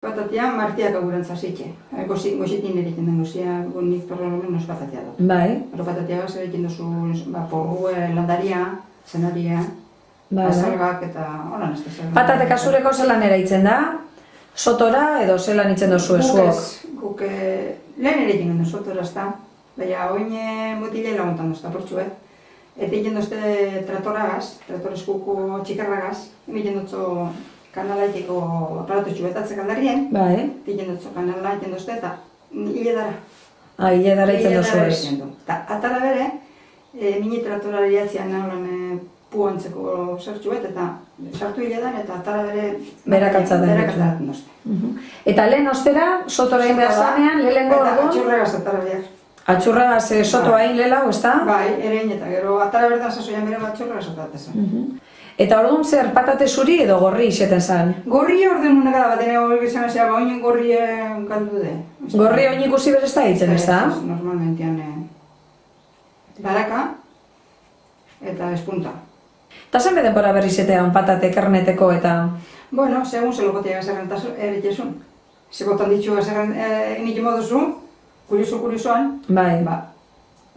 Patatia martiak agurantza zitxe. Gozitin eriken den gozia, nik perronomen nos patatia da. Bai. Pero patatia gaz eriken duzu porru, landaria, zenaria, azalgak eta holan ez da. Patate kasureko zelan eraitzen da? Sotora edo zelan itzen duzu ezuok? Guk lehen eriken den sotora ez da. Baina oin motile laguntan duzta portxu, Eta egin duzte tratoragaz, tratoreskuko txikarragaz, egin dutzu kanalaiteko aparatutxu betatzek aldarrien, egin dutzu kanala egin duzte eta hile dara. Hile dara itzen duzu ez. Eta atara bere, mini tratorari atzian naholan puantzeko zertxu eta sartu hile dara eta atara bere berakatzaten duzte. Eta lehen ostera, sotora egin behar zanean, lehenengo orduan? Eta atxurragaz atara behar. Atxurragaz soto hain lehelau, ez da? Bai, erein eta gero atara berdan sasoian bere atxurragaz atatzen. Eta orduan zer, patate zuri edo gorri iseten zan? Gorri orduan unega da baten hori gizan ezea, oinen gorri galdu de. Gorri oin ikusi berez da hitzen, ez da? Normalmentian baraka eta espunta. Eta zen bedenpora berri izetean patate karneteko eta? Bueno, segun zelokotia gazerren eta eritxezun. Zegotan ditxu gazerren nik moduzu, kurizoan. Bai.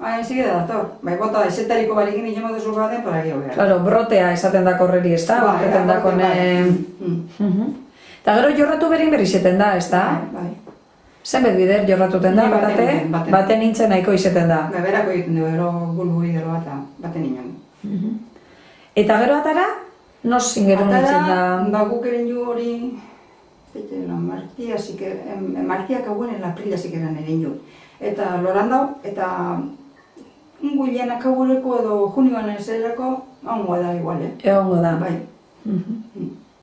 Hain zige da dator. Bai, bota ezetariko barikin nik moduzu baden para gio behar. Claro, brotea esaten da korreri, ez da? Horretan da kone... Eta gero jorratu berin berri izeten da, ez da? Bai. Zenbet bider jorratuten da, patate? Baten nintzen nahiko izeten da. Bai, berako egiten du, gero gulgu gero eta baten nion. Eta gero atara? Nos ingero nintzen da? Ba, guk eren ju hori... Martiak hauen aprila zikeran eren ju. Eta lorandau, eta... Guillenak agureko edo junioan ez erako, hongo da igual, Egongo da. Bai.